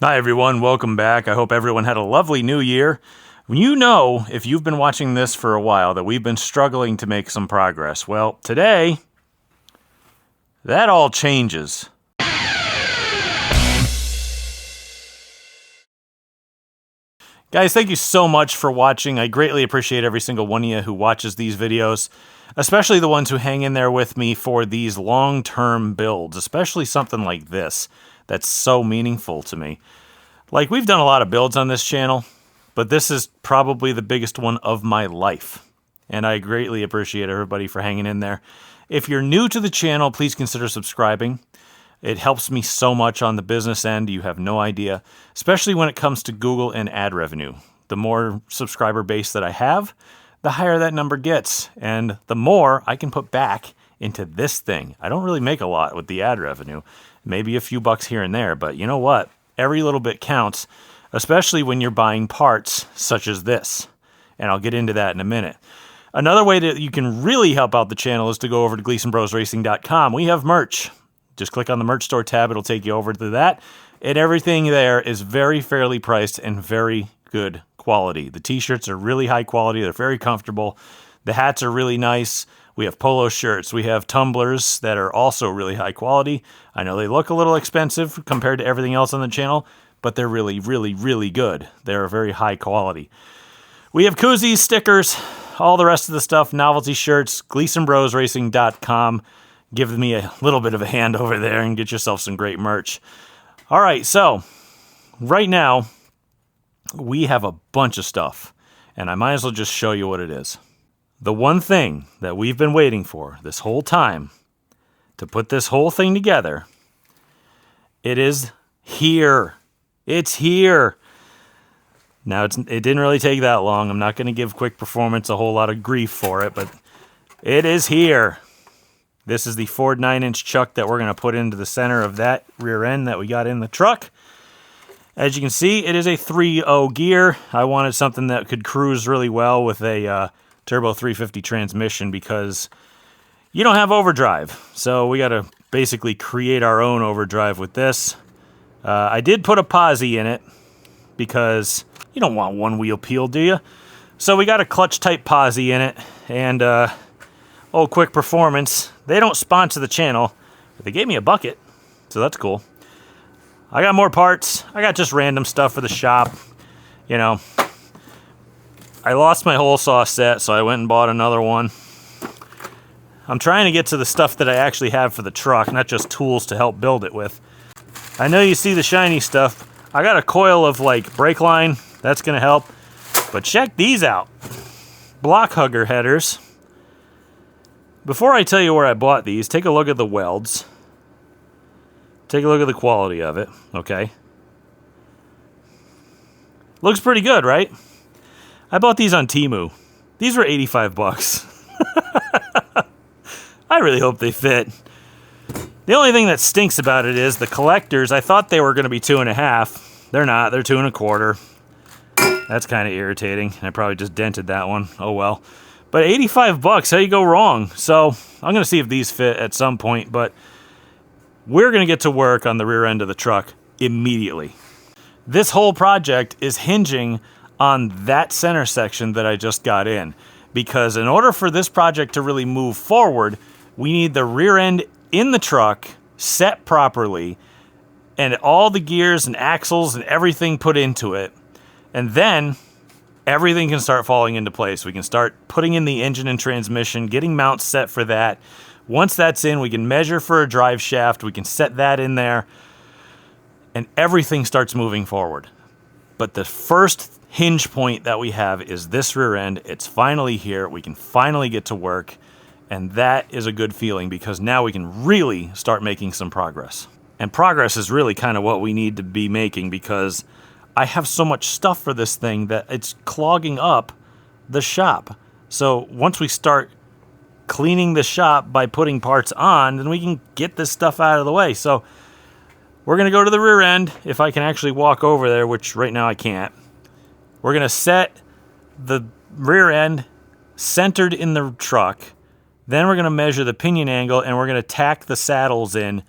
Hi everyone, welcome back. I hope everyone had a lovely new year. You know, if you've been watching this for a while, that we've been struggling to make some progress. Well, today, that all changes. Guys, thank you so much for watching. I greatly appreciate every single one of you who watches these videos, especially the ones who hang in there with me for these long-term builds, especially something like this that's so meaningful to me. Like, we've done a lot of builds on this channel, but this is probably the biggest one of my life. And I greatly appreciate everybody for hanging in there. If you're new to the channel, please consider subscribing. It helps me so much on the business end, you have no idea, especially when it comes to Google and ad revenue. The more subscriber base that I have, the higher that number gets, and the more I can put back into this thing. I don't really make a lot with the ad revenue, maybe a few bucks here and there, but you know what? Every little bit counts, especially when you're buying parts such as this, and I'll get into that in a minute. Another way that you can really help out the channel is to go over to GleasonBrosRacing.com. We have merch. Just click on the merch store tab, it'll take you over to that, and everything there is very fairly priced and very good quality. The t-shirts are really high quality, they're very comfortable. The hats are really nice. We have polo shirts. We have tumblers that are also really high quality. I know they look a little expensive compared to everything else on the channel, but they're really, really, really good. They're very high quality. We have koozies, stickers, all the rest of the stuff, novelty shirts, GleasonBrosRacing.com. Give me a little bit of a hand over there and get yourself some great merch. All right, so right now we have a bunch of stuff, and I might as well just show you what it is. The one thing that we've been waiting for this whole time to put this whole thing together, it is here. It's here. Now, it didn't really take that long. I'm not going to give Quick Performance a whole lot of grief for it, but it is here. This is the Ford 9-inch chuck that we're going to put into the center of that rear end that we got in the truck. As you can see, it is a 3.0 gear. I wanted something that could cruise really well with a turbo 350 transmission because you don't have overdrive. So we got to basically create our own overdrive with this. I did put a posi in it because you don't want one wheel peel, do you? So we got a clutch type posi in it, and old Quick Performance, they don't sponsor the channel, but they gave me a bucket, so that's cool. I got more parts. I got just random stuff for the shop. You know, I lost my hole saw set, so I went and bought another one. I'm trying to get to the stuff that I actually have for the truck, not just tools to help build it with. I know you see the shiny stuff. I got a coil of like brake line. That's going to help. But check these out. Block hugger headers. Before I tell you where I bought these, take a look at the welds. Take a look at the quality of it, okay? Looks pretty good, right? I bought these on Temu. These were 85 bucks. I really hope they fit. The only thing that stinks about it is the collectors. I thought they were going to be 2.5. They're not. They're 2.25. That's kind of irritating. I probably just dented that one. Oh well. But 85 bucks, how you go wrong? So I'm going to see if these fit at some point, but we're going to get to work on the rear end of the truck immediately. This whole project is hinging on that center section that I just got in, because in order for this project to really move forward, we need the rear end in the truck set properly and all the gears and axles and everything put into it, and then everything can start falling into place. We can start putting in the engine and transmission, getting mounts set for that. Once that's in, we can measure for a drive shaft, we can set that in there, and everything starts moving forward. But the first hinge point that we have is this rear end. It's finally here. We can finally get to work, and that is a good feeling because now we can really start making some progress. And progress is really kind of what we need to be making because I have so much stuff for this thing that it's clogging up the shop. So once we start cleaning the shop by putting parts on, then we can get this stuff out of the way. So we're going to go to the rear end, if I can actually walk over there, which right now I can't. We're going to set the rear end centered in the truck. Then we're going to measure the pinion angle, and we're going to tack the saddles in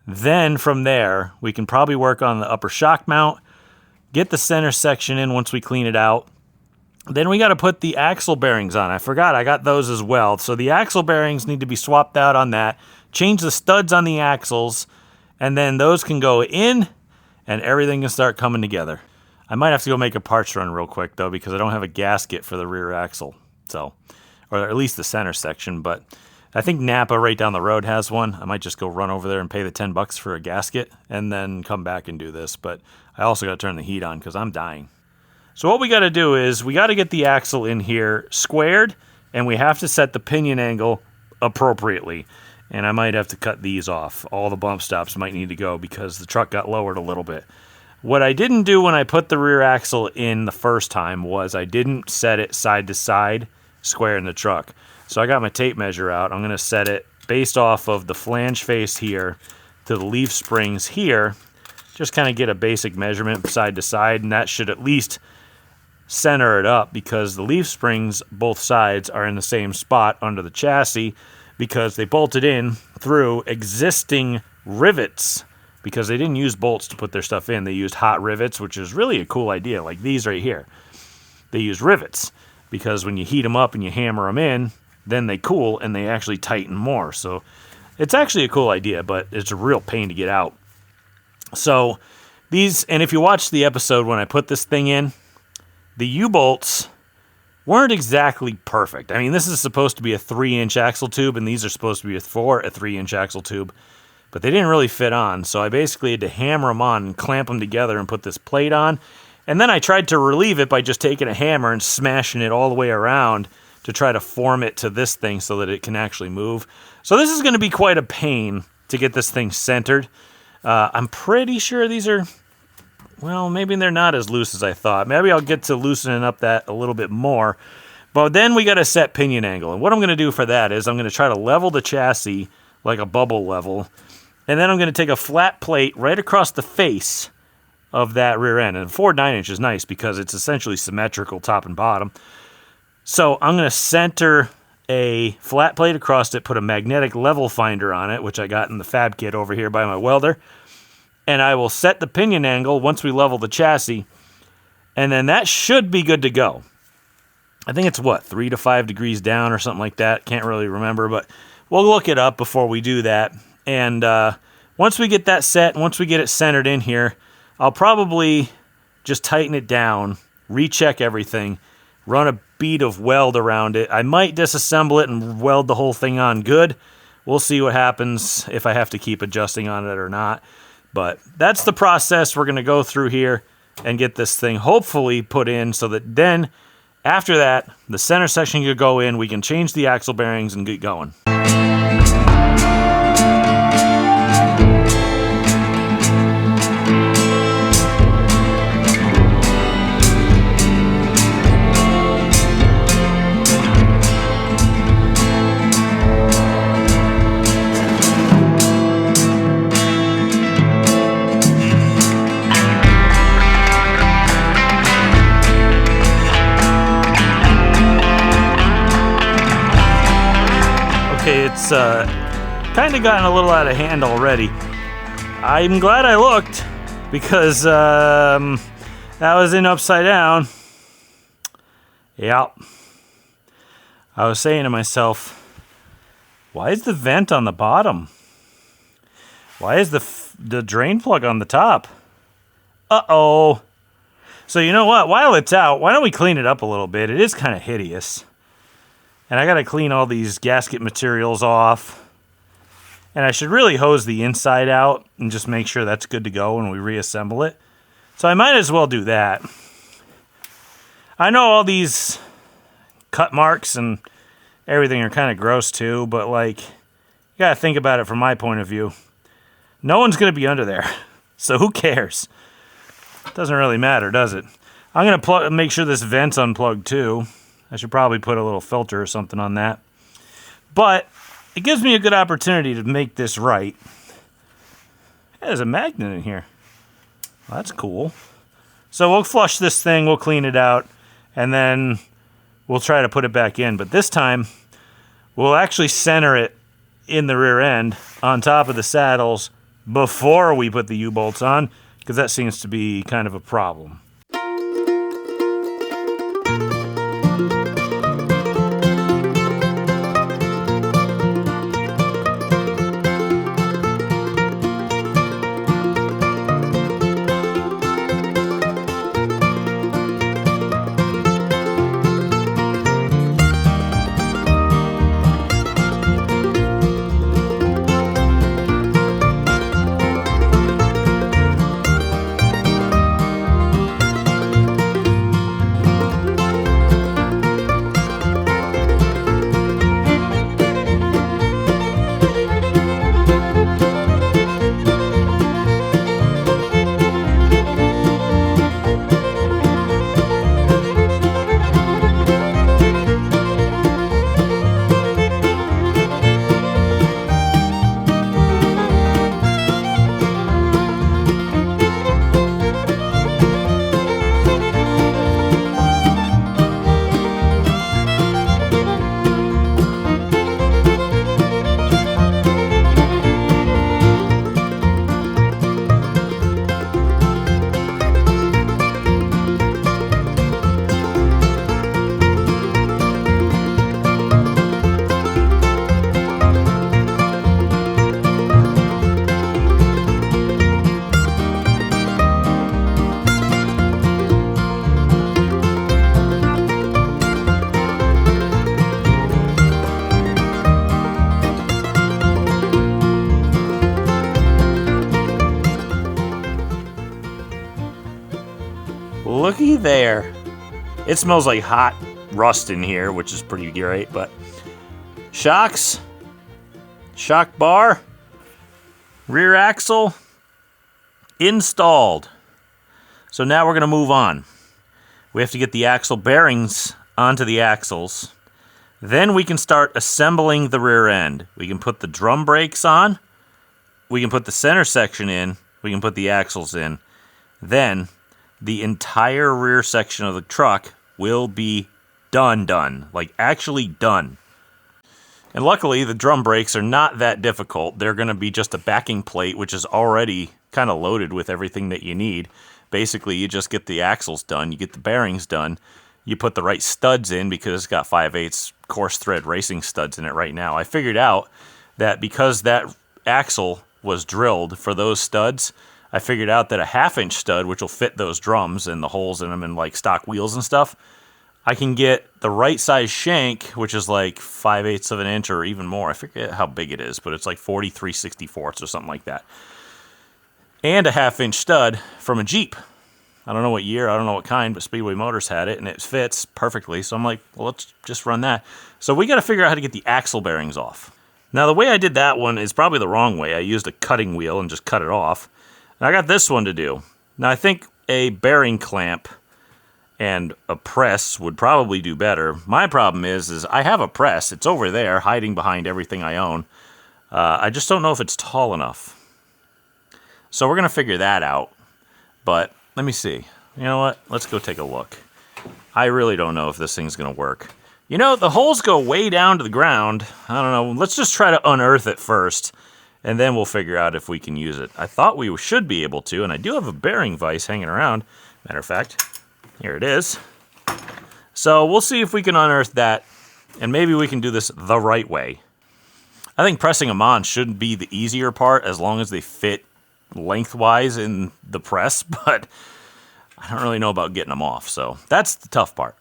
Then from there, we can probably work on the upper shock mount, get the center section in once we clean it out. Then we got to put the axle bearings on. I forgot, I got those as well. So the axle bearings need to be swapped out on that. Change the studs on the axles, and then those can go in, and everything can start coming together. I might have to go make a parts run real quick, though, because I don't have a gasket for the rear axle. So, or at least the center section, but I think Napa right down the road has one. I might just go run over there and pay the $10 for a gasket, and then come back and do this. But I also got to turn the heat on because I'm dying. So what we got to do is we got to get the axle in here squared, and we have to set the pinion angle appropriately. And I might have to cut these off. All the bump stops might need to go because the truck got lowered a little bit. What I didn't do when I put the rear axle in the first time was I didn't set it side to side square in the truck. So I got my tape measure out. I'm going to set it based off of the flange face here to the leaf springs here. Just kind of get a basic measurement side to side, and that should at least center it up because the leaf springs, both sides, are in the same spot under the chassis because they bolted in through existing rivets because they didn't use bolts to put their stuff in. They used hot rivets, which is really a cool idea, like these right here. They use rivets because when you heat them up and you hammer them in, then they cool and they actually tighten more. So it's actually a cool idea, but it's a real pain to get out. So these, and if you watch the episode when I put this thing in, the U-bolts weren't exactly perfect. I mean, this is supposed to be a 3-inch axle tube, and these are supposed to be a 3-inch axle tube, but they didn't really fit on, so I basically had to hammer them on and clamp them together and put this plate on, and then I tried to relieve it by just taking a hammer and smashing it all the way around to try to form it to this thing so that it can actually move. So this is going to be quite a pain to get this thing centered. I'm pretty sure these are, well, maybe they're not as loose as I thought. Maybe I'll get to loosening up that a little bit more. But then we got to set pinion angle. And what I'm going to do for that is I'm going to try to level the chassis like a bubble level. And then I'm going to take a flat plate right across the face of that rear end. And 4 9-inch is nice because it's essentially symmetrical top and bottom. So I'm going to center a flat plate across it, put a magnetic level finder on it, which I got in the fab kit over here by my welder. And I will set the pinion angle once we level the chassis, and then that should be good to go. I think it's, 3 to 5 degrees down or something like that. Can't really remember, but we'll look it up before we do that. And once we get that set, once we get it centered in here, I'll probably just tighten it down, recheck everything, run a bead of weld around it. I might disassemble it and weld the whole thing on good. We'll see what happens if I have to keep adjusting on it or not. But that's the process we're going to go through here and get this thing hopefully put in so that then after that, the center section can go in, we can change the axle bearings and get going. Okay, it's kind of gotten a little out of hand already. I'm glad I looked because that was in upside down. Yep. I was saying to myself, why is the vent on the bottom? Why is the drain plug on the top? Uh-oh. So you know what? While it's out, why don't we clean it up a little bit? It is kind of hideous. And I got to clean all these gasket materials off. And I should really hose the inside out and just make sure that's good to go when we reassemble it. So I might as well do that. I know all these cut marks and everything are kind of gross too, but like, you got to think about it from my point of view. No one's going to be under there, so who cares? Doesn't really matter, does it? I'm going to make sure this vent's unplugged too. I should probably put a little filter or something on that. But it gives me a good opportunity to make this right. Hey, there's a magnet in here. Well, that's cool. So we'll flush this thing, we'll clean it out, and then we'll try to put it back in. But this time, we'll actually center it in the rear end on top of the saddles before we put the U-bolts on, because that seems to be kind of a problem. Looky there. It smells like hot rust in here, which is pretty great, but shocks, shock bar, rear axle, installed. So now we're going to move on. We have to get the axle bearings onto the axles. Then we can start assembling the rear end. We can put the drum brakes on. We can put the center section in. We can put the axles in. Then the entire rear section of the truck will be done. Like, actually done. And luckily, the drum brakes are not that difficult. They're going to be just a backing plate, which is already kind of loaded with everything that you need. Basically, you just get the axles done, you get the bearings done, you put the right studs in, because it's got 5/8 coarse thread racing studs in it right now. I figured out that because that axle was drilled for those studs, I figured out that a 1/2-inch stud, which will fit those drums and the holes in them and like stock wheels and stuff, I can get the right size shank, which is like 5/8 of an inch or even more. I forget how big it is, but it's like 43/64 or something like that. And a 1/2-inch stud from a Jeep. I don't know what year, I don't know what kind, but Speedway Motors had it, and it fits perfectly. So I'm like, well, let's just run that. So we got to figure out how to get the axle bearings off. Now, the way I did that one is probably the wrong way. I used a cutting wheel and just cut it off. And I got this one to do. Now, I think a bearing clamp and a press would probably do better. My problem is I have a press. It's over there, hiding behind everything I own. I just don't know if it's tall enough. So we're going to figure that out. But let me see. You know what? Let's go take a look. I really don't know if this thing's going to work. You know, the holes go way down to the ground. I don't know. Let's just try to unearth it first, and then we'll figure out if we can use it. I thought we should be able to, and I do have a bearing vise hanging around. Matter of fact, here it is. So we'll see if we can unearth that, and maybe we can do this the right way. I think pressing them on should be the easier part, as long as they fit lengthwise in the press, but I don't really know about getting them off, so that's the tough part.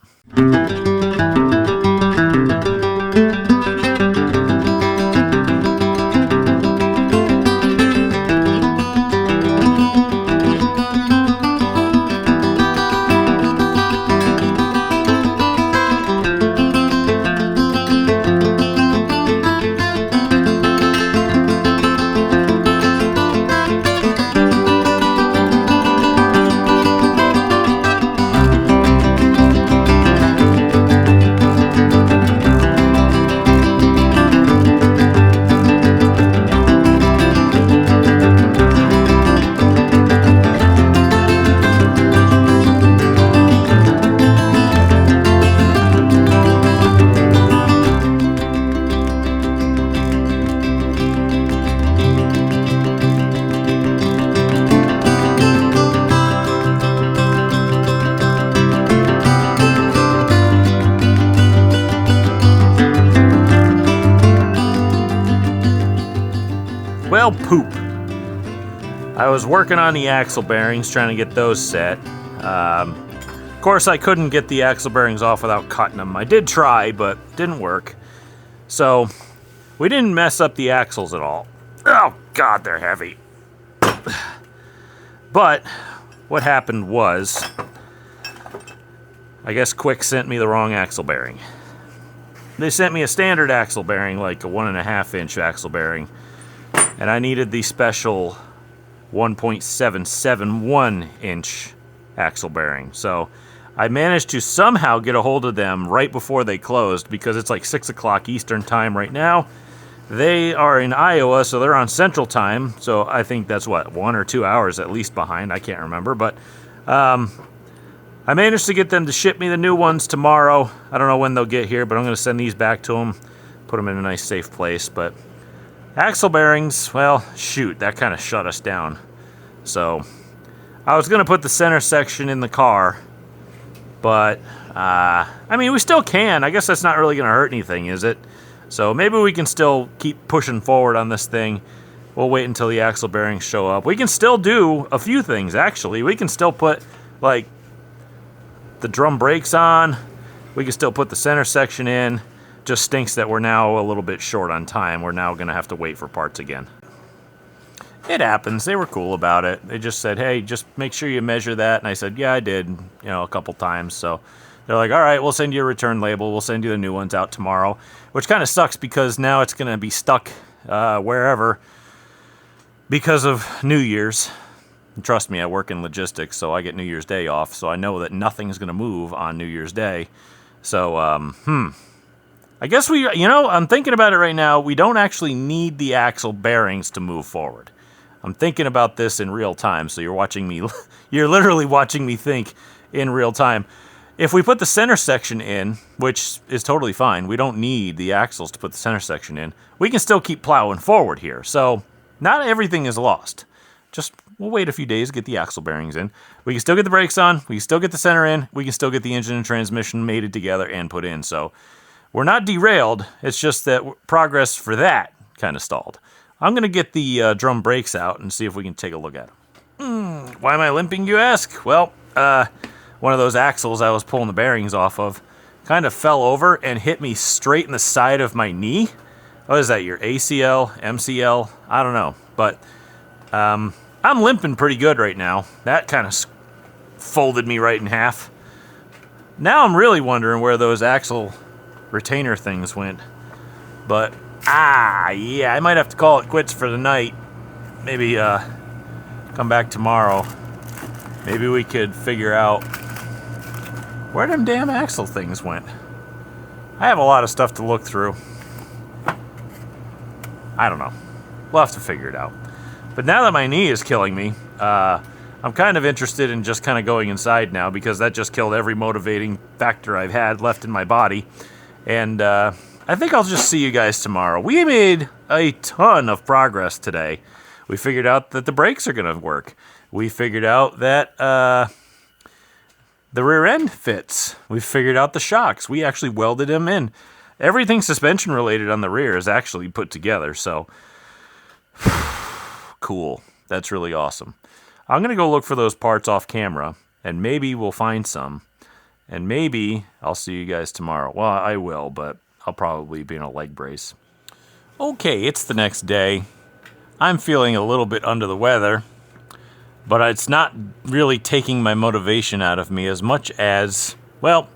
poop. I was working on the axle bearings, trying to get those set. Of course, I couldn't get the axle bearings off without cutting them. I did try, but didn't work. So, we didn't mess up the axles at all. Oh, God, they're heavy. But, what happened was, I guess Quick sent me the wrong axle bearing. They sent me a standard axle bearing, like a 1.5-inch axle bearing, and I needed the special 1.771-inch axle bearing. So, I managed to somehow get a hold of them right before they closed, because it's like 6 o'clock Eastern time right now. They are in Iowa, so they're on Central Time, so I think that's, what, 1 or 2 hours at least behind. I can't remember, but I managed to get them to ship me the new ones tomorrow. I don't know when they'll get here, but I'm going to send these back to them, put them in a nice, safe place. But axle bearings, well, shoot, that kind of shut us down. So I was going to put the center section in the car, but, I mean, we still can. I guess that's not really going to hurt anything, is it? So maybe we can still keep pushing forward on this thing. We'll wait until the axle bearings show up. We can still do a few things, actually. We can still put, like, the drum brakes on. We can still put the center section in. Just stinks that we're now a little bit short on time. We're now going to have to wait for parts again. It happens. They were cool about it. They just said, hey, just make sure you measure that. And I said, yeah, I did, a couple times. So they're like, all right, we'll send you a return label. We'll send you the new ones out tomorrow, which kind of sucks because now it's going to be stuck wherever because of New Year's. And trust me, I work in logistics, so I get New Year's Day off. So I know that nothing's going to move on New Year's Day. So, I guess I'm thinking about it right now. We don't actually need the axle bearings to move forward. I'm thinking about this in real time, so you're literally watching me think in real time. If we put the center section in, which is totally fine, we don't need the axles to put the center section in, we can still keep plowing forward here. So, not everything is lost. Just, we'll wait a few days to get the axle bearings in. We can still get the brakes on, we can still get the center in, we can still get the engine and transmission mated together and put in. So, we're not derailed, it's just that progress for that kind of stalled. I'm going to get the drum brakes out and see if we can take a look at them. Why am I limping, you ask? Well, one of those axles I was pulling the bearings off of kind of fell over and hit me straight in the side of my knee. What is that, your ACL, MCL? I don't know, but I'm limping pretty good right now. That kind of folded me right in half. Now I'm really wondering where those axle retainer things went. But, yeah, I might have to call it quits for the night. Maybe come back tomorrow. Maybe we could figure out where them damn axle things went. I have a lot of stuff to look through. I don't know. We'll have to figure it out. But now that my knee is killing me, I'm kind of interested in just kind of going inside now, because that just killed every motivating factor I've had left in my body. And I think I'll just see you guys tomorrow. We made a ton of progress today. We figured out that the brakes are going to work. We figured out that the rear end fits. We figured out the shocks. We actually welded them in. Everything suspension related on the rear is actually put together. So, cool. That's really awesome. I'm going to go look for those parts off camera, and maybe we'll find some. And maybe I'll see you guys tomorrow. Well, I will, but I'll probably be in a leg brace. Okay, it's the next day. I'm feeling a little bit under the weather, but it's not really taking my motivation out of me as much as, well,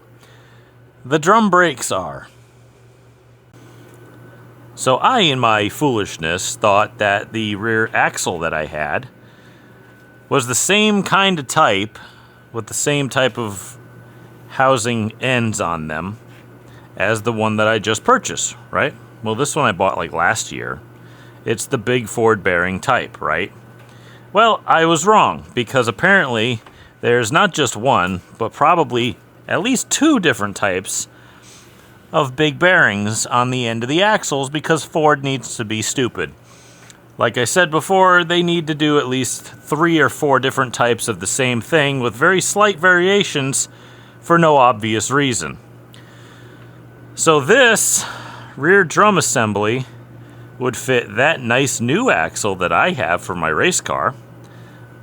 the drum brakes are. So I, in my foolishness, thought that the rear axle that I had was the same kind of type, with the same type of housing ends on them as the one that I just purchased, right? Well, this one I bought like last year. It's the big Ford bearing type, right? Well, I was wrong, because apparently there's not just one, but probably at least two different types of big bearings on the end of the axles, because Ford needs to be stupid. Like I said before, they need to do at least 3 or 4 different types of the same thing with very slight variations for no obvious reason. So this rear drum assembly would fit that nice new axle that I have for my race car,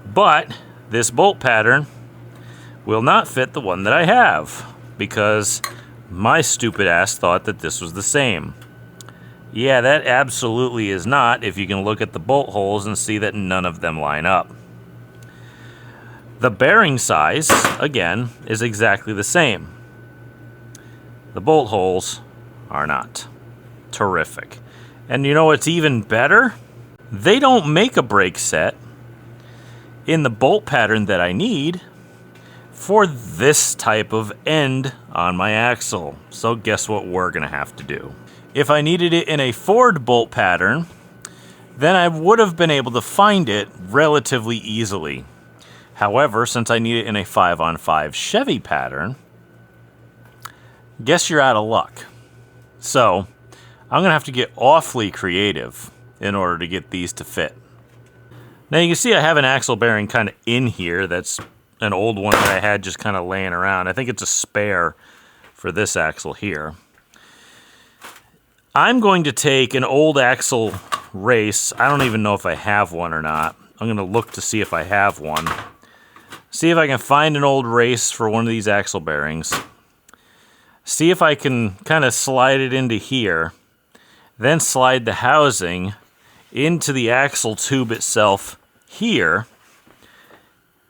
but this bolt pattern will not fit the one that I have because my stupid ass thought that this was the same. Yeah, that absolutely is not, if you can look at the bolt holes and see that none of them line up. The bearing size, again, is exactly the same. The bolt holes are not. Terrific. And you know what's even better? They don't make a brake set in the bolt pattern that I need for this type of end on my axle. So guess what we're going to have to do? If I needed it in a Ford bolt pattern, then I would have been able to find it relatively easily. However, since I need it in a 5-on-5 Chevy pattern, guess you're out of luck. So I'm going to have to get awfully creative in order to get these to fit. Now you can see I have an axle bearing kind of in here. That's an old one that I had just kind of laying around. I think it's a spare for this axle here. I'm going to take an old axle race. I don't even know if I have one or not. I'm going to look to see if I have one. See if I can find an old race for one of these axle bearings. See if I can kind of slide it into here. Then slide the housing into the axle tube itself here.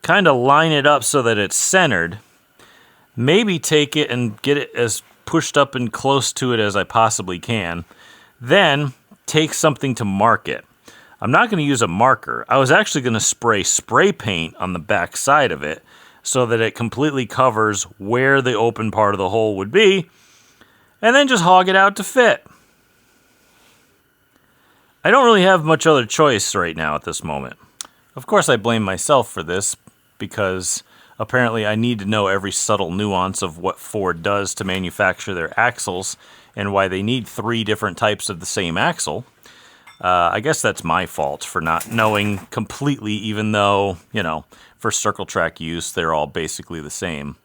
Kind of line it up so that it's centered. Maybe take it and get it as pushed up and close to it as I possibly can. Then take something to mark it. I'm not going to use a marker. I was actually going to spray paint on the back side of it so that it completely covers where the open part of the hole would be, and then just hog it out to fit. I don't really have much other choice right now at this moment. Of course, I blame myself for this because apparently I need to know every subtle nuance of what Ford does to manufacture their axles and why they need 3 different types of the same axle. I guess that's my fault for not knowing completely, even though, you know, for circle track use, they're all basically the same.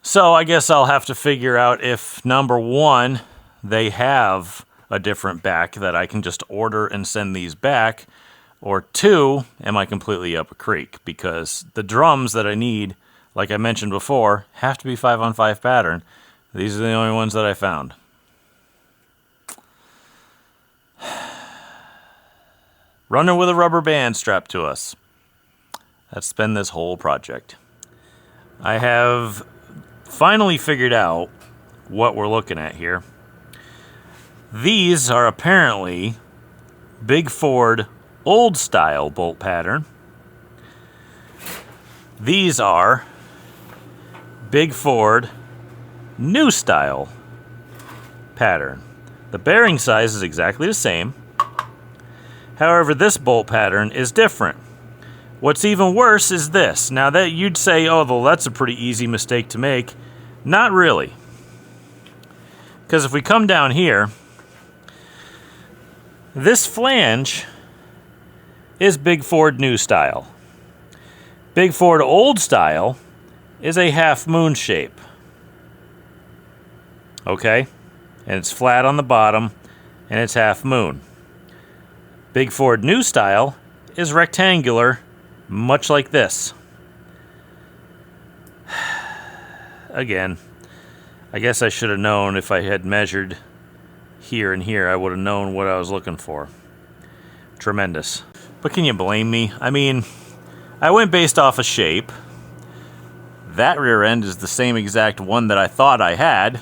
So I guess I'll have to figure out if, number one, they have a different back that I can just order and send these back, or 2, am I completely up a creek? Because the drums that I need, like I mentioned before, have to be 5-on-5 pattern. These are the only ones that I found. Running with a rubber band strapped to us. That's been this whole project. I have finally figured out what we're looking at here. These are apparently Big Ford old style bolt pattern. These are Big Ford new style pattern. The bearing size is exactly the same. However, this bolt pattern is different. What's even worse is this. Now that you'd say, oh, well, that's a pretty easy mistake to make. Not really. Because if we come down here, this flange is Big Ford new style. Big Ford old style is a half moon shape. Okay? And it's flat on the bottom, and it's half moon. Big Ford new style is rectangular, much like this. Again, I guess I should have known if I had measured here and here, I would have known what I was looking for. Tremendous. But can you blame me? I mean, I went based off of shape. That rear end is the same exact one that I thought I had,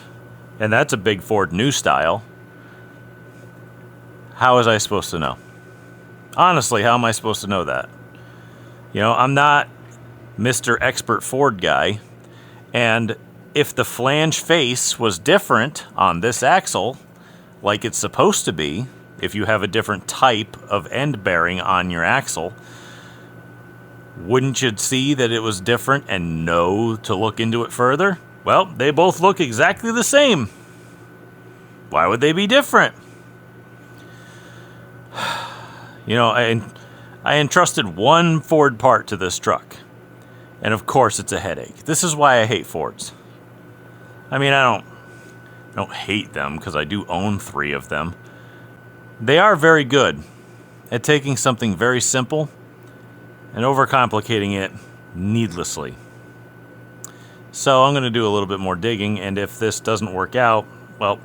and that's a Big Ford new style. How was I supposed to know? Honestly, how am I supposed to know that? You know, I'm not Mr. Expert Ford guy, and if the flange face was different on this axle, like it's supposed to be, if you have a different type of end bearing on your axle, wouldn't you see that it was different and know to look into it further? Well, they both look exactly the same. Why would they be different? You know, I entrusted one Ford part to this truck. And of course it's a headache. This is why I hate Fords. I mean, I don't hate them because I do own 3 of them. They are very good at taking something very simple and overcomplicating it needlessly. So I'm going to do a little bit more digging, and if this doesn't work out, well,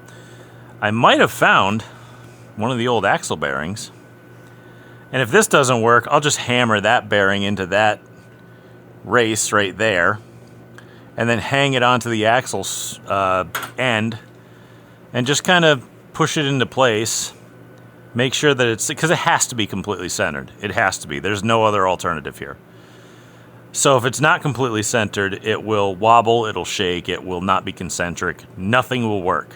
I might have found one of the old axle bearings. And if this doesn't work, I'll just hammer that bearing into that race right there, and then hang it onto the axle's end, and just kind of push it into place. Make sure that it's, because it has to be completely centered. It has to be. There's no other alternative here. So if it's not completely centered, it will wobble, it'll shake, it will not be concentric, nothing will work.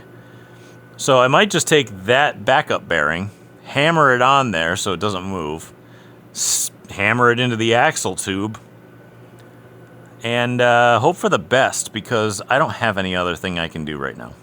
So I might just take that backup bearing, hammer it on there so it doesn't move, hammer it into the axle tube, and hope for the best, because I don't have any other thing I can do right now.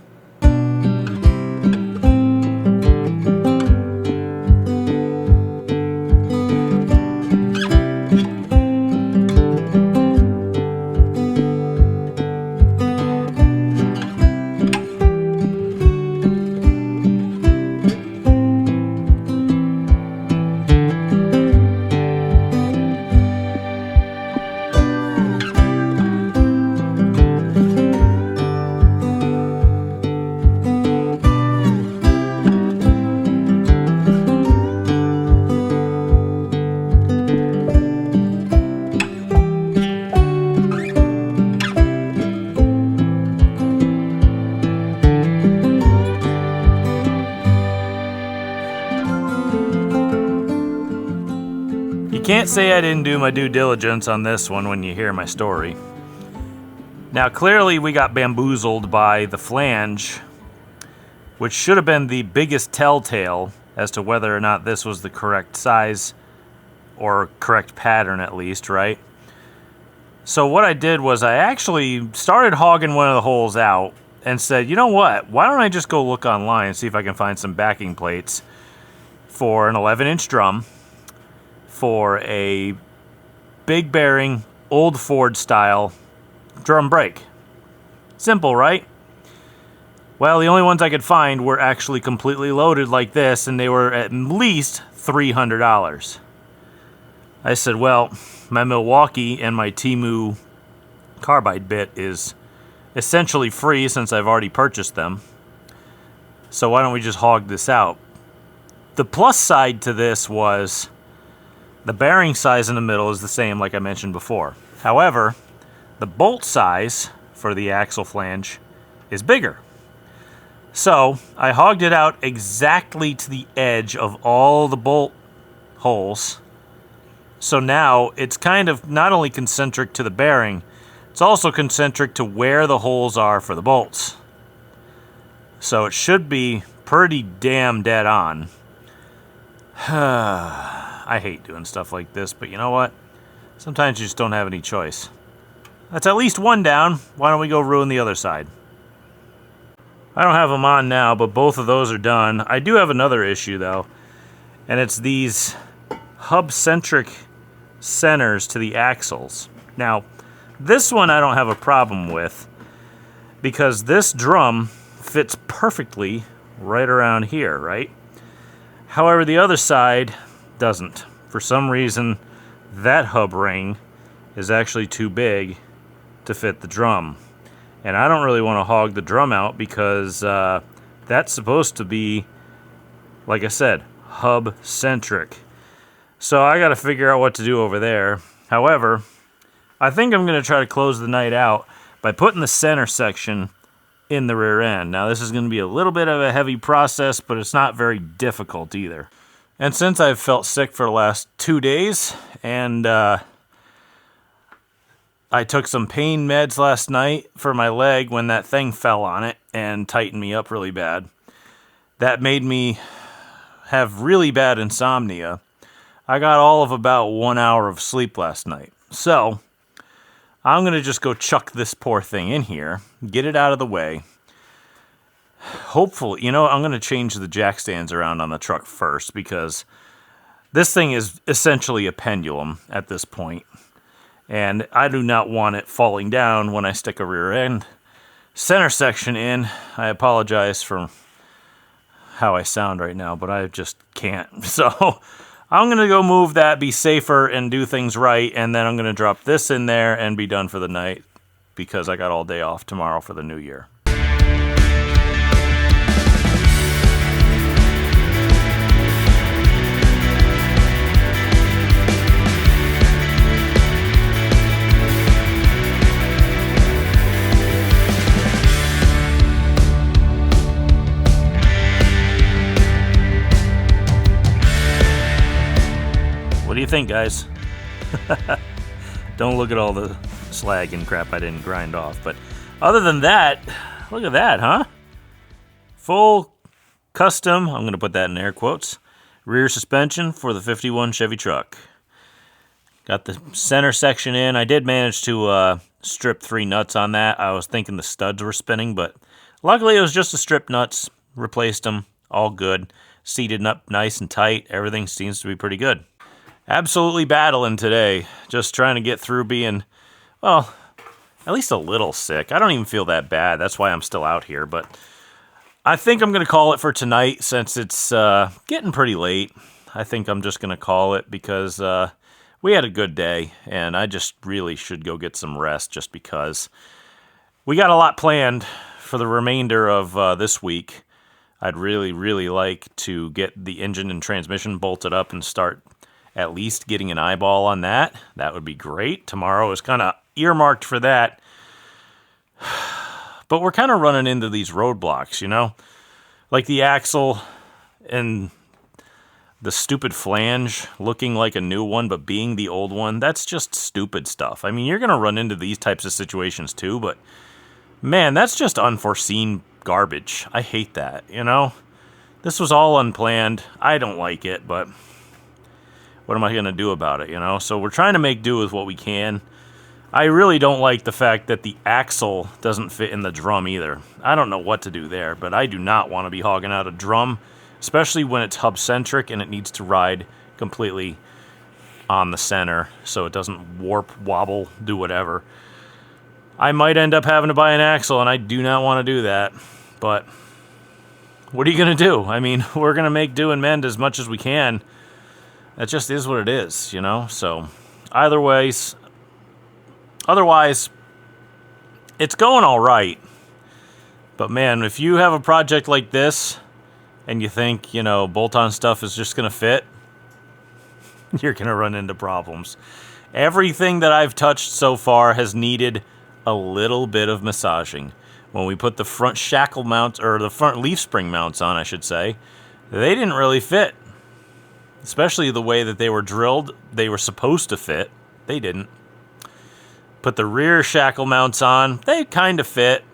Can't say I didn't do my due diligence on this one when you hear my story. Now, clearly we got bamboozled by the flange, which should have been the biggest telltale as to whether or not this was the correct size or correct pattern, at least, right? So what I did was I actually started hogging one of the holes out and said, you know what, why don't I just go look online and see if I can find some backing plates for an 11-inch drum for a big bearing, old Ford style drum brake. Simple, right? Well, the only ones I could find were actually completely loaded like this, and they were at least $300. I said, well, my Milwaukee and my Temu carbide bit is essentially free since I've already purchased them. So why don't we just hog this out? The plus side to this was the bearing size in the middle is the same like I mentioned before. However, the bolt size for the axle flange is bigger. So I hogged it out exactly to the edge of all the bolt holes. So now it's kind of not only concentric to the bearing, it's also concentric to where the holes are for the bolts. So it should be pretty damn dead on. I hate doing stuff like this, but you know what? Sometimes you just don't have any choice. That's at least one down. Why don't we go ruin the other side? I don't have them on now, but both of those are done. I do have another issue, though, and it's these hub-centric centers to the axles. Now, this one I don't have a problem with because this drum fits perfectly right around here, right? However, the other side doesn't. For some reason, that hub ring is actually too big to fit the drum. And I don't really want to hog the drum out because that's supposed to be, like I said, hub-centric. So I got to figure out what to do over there. However, I think I'm going to try to close the night out by putting the center section in the rear end. Now, this is going to be a little bit of a heavy process, but it's not very difficult either. And since I've felt sick for the last 2 days, and I took some pain meds last night for my leg when that thing fell on it and tightened me up really bad, that made me have really bad insomnia. I got all of about 1 hour of sleep last night. So I'm going to just go chuck this poor thing in here, get it out of the way. Hopefully, you know, I'm going to change the jack stands around on the truck first because this thing is essentially a pendulum at this point. And I do not want it falling down when I stick a rear end center section in. I apologize for how I sound right now, but I just can't. So I'm going to go move that, be safer, and do things right, and then I'm going to drop this in there and be done for the night because I got all day off tomorrow for the new year. What do you think, guys? Don't look at all the slag and crap I didn't grind off. But other than that, look at that, huh? Full custom, I'm going to put that in air quotes, rear suspension for the 51 Chevy truck. Got the center section in. I did manage to strip 3 nuts on that. I was thinking the studs were spinning, but luckily it was just the strip nuts. Replaced them, all good. Seated up nice and tight. Everything seems to be pretty good. Absolutely battling today. Just trying to get through being, well, at least a little sick. I don't even feel that bad. That's why I'm still out here. But I think I'm going to call it for tonight since it's getting pretty late. I think I'm just going to call it because we had a good day. And I just really should go get some rest just because we got a lot planned for the remainder of this week. I'd really, really like to get the engine and transmission bolted up and start at least getting an eyeball on that. That would be great. Tomorrow is kind of earmarked for that. But we're kind of running into these roadblocks, you know? Like the axle and the stupid flange looking like a new one but being the old one. That's just stupid stuff. I mean, you're going to run into these types of situations too, but man, that's just unforeseen garbage. I hate that, you know? This was all unplanned. I don't like it, but what am I going to do about it, you know? So we're trying to make do with what we can. I really don't like the fact that the axle doesn't fit in the drum either. I don't know what to do there, but I do not want to be hogging out a drum, especially when it's hub-centric and it needs to ride completely on the center so it doesn't warp, wobble, do whatever. I might end up having to buy an axle, and I do not want to do that, but what are you going to do? I mean, we're going to make do and mend as much as we can. That just is what it is, you know? So, otherwise, it's going all right. But man, if you have a project like this and you think, you know, bolt-on stuff is just going to fit, you're going to run into problems. Everything that I've touched so far has needed a little bit of massaging. When we put the front shackle mounts, or the front leaf spring mounts on, I should say, they didn't really fit. Especially the way that they were drilled, they were supposed to fit. They didn't. Put the rear shackle mounts on, they kind of fit.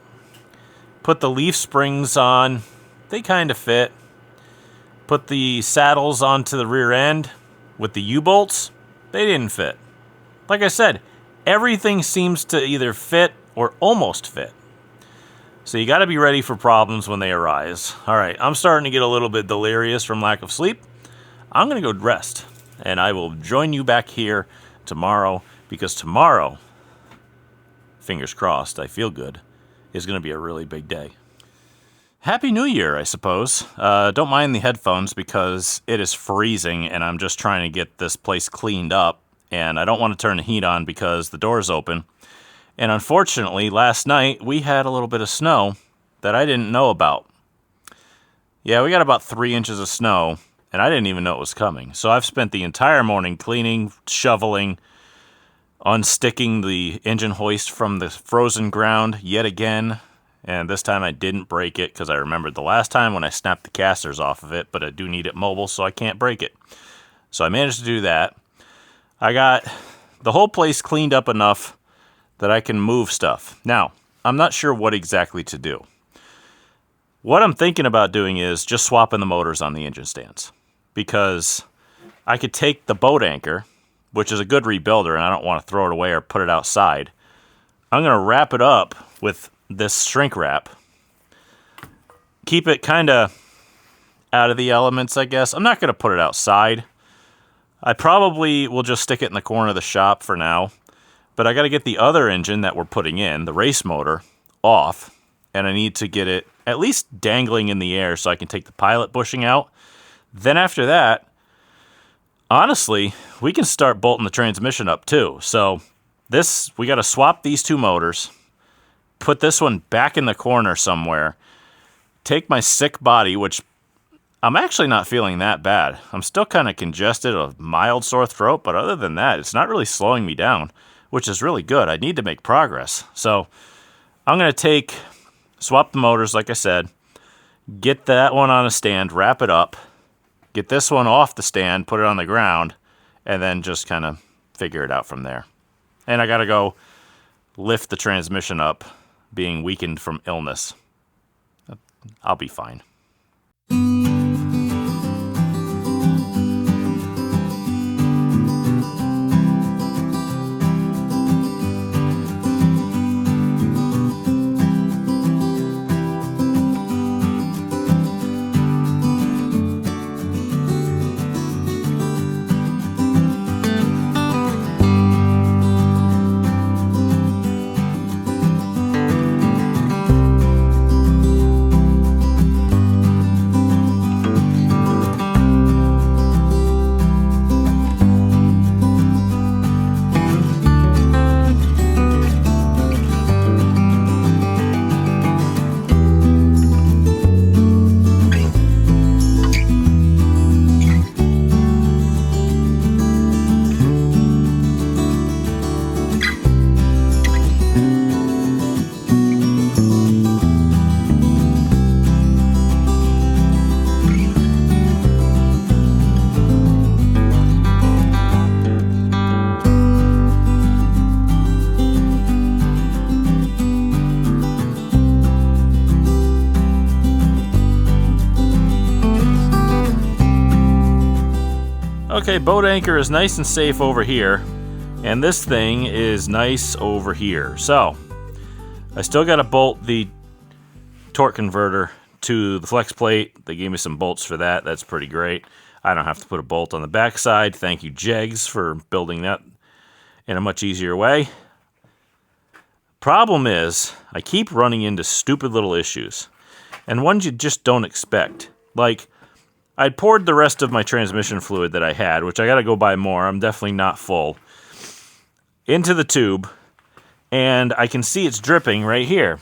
Put the leaf springs on, they kind of fit. Put the saddles onto the rear end with the U-bolts, they didn't fit. Like I said, everything seems to either fit or almost fit. So you got to be ready for problems when they arise. All right, I'm starting to get a little bit delirious from lack of sleep. I'm going to go rest, and I will join you back here tomorrow, because tomorrow, fingers crossed, I feel good, is going to be a really big day. Happy New Year, I suppose. Don't mind the headphones because it is freezing, and I'm just trying to get this place cleaned up, and I don't want to turn the heat on because the door's open. And unfortunately, last night, we had a little bit of snow that I didn't know about. Yeah, we got about 3 inches of snow, and I didn't even know it was coming. So I've spent the entire morning cleaning, shoveling, unsticking the engine hoist from the frozen ground yet again. And this time I didn't break it because I remembered the last time when I snapped the casters off of it, but I do need it mobile so I can't break it. So I managed to do that. I got the whole place cleaned up enough that I can move stuff. Now, I'm not sure what exactly to do. What I'm thinking about doing is just swapping the motors on the engine stands, because I could take the boat anchor, which is a good rebuilder, and I don't want to throw it away or put it outside. I'm going to wrap it up with this shrink wrap. Keep it kind of out of the elements, I guess. I'm not going to put it outside. I probably will just stick it in the corner of the shop for now. But I got to get the other engine that we're putting in, the race motor, off. and I need to get it at least dangling in the air so I can take the pilot bushing out. Then after that, honestly, we can start bolting the transmission up too. So we got to swap these two motors, put this one back in the corner somewhere, take my sick body, which I'm actually not feeling that bad. I'm still kind of congested, a mild sore throat, but other than that, it's not really slowing me down, which is really good. I need to make progress. So I'm going to swap the motors, like I said, get that one on a stand, wrap it up, get this one off the stand, put it on the ground, and then just kind of figure it out from there. And I got to go lift the transmission up, being weakened from illness. I'll be fine. Okay, boat anchor is nice and safe over here, and this thing is nice over here. So, I still got to bolt the torque converter to the flex plate. They gave me some bolts for that. That's pretty great. I don't have to put a bolt on the backside. Thank you, Jegs, for building that in a much easier way. Problem is, I keep running into stupid little issues, and ones you just don't expect. Like, I'd poured the rest of my transmission fluid that I had, which I got to go buy more. I'm definitely not full, into the tube, and I can see it's dripping right here.